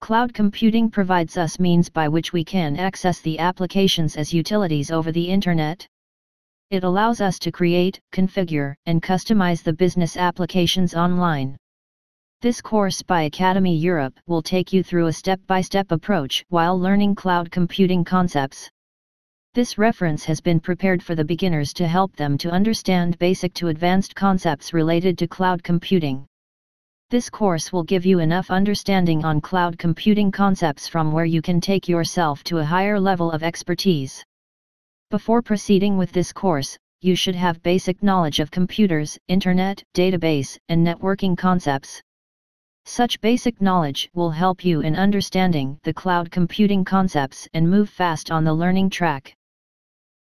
Cloud computing provides us means by which we can access the applications as utilities over the Internet. It allows us to create, configure, and customize the business applications online. This course by Academy Europe will take you through a step-by-step approach while learning cloud computing concepts. This reference has been prepared for the beginners to help them to understand basic to advanced concepts related to cloud computing. This course will give you enough understanding on cloud computing concepts from where you can take yourself to a higher level of expertise. Before proceeding with this course, you should have basic knowledge of computers, internet, database, and networking concepts. Such basic knowledge will help you in understanding the cloud computing concepts and move fast on the learning track.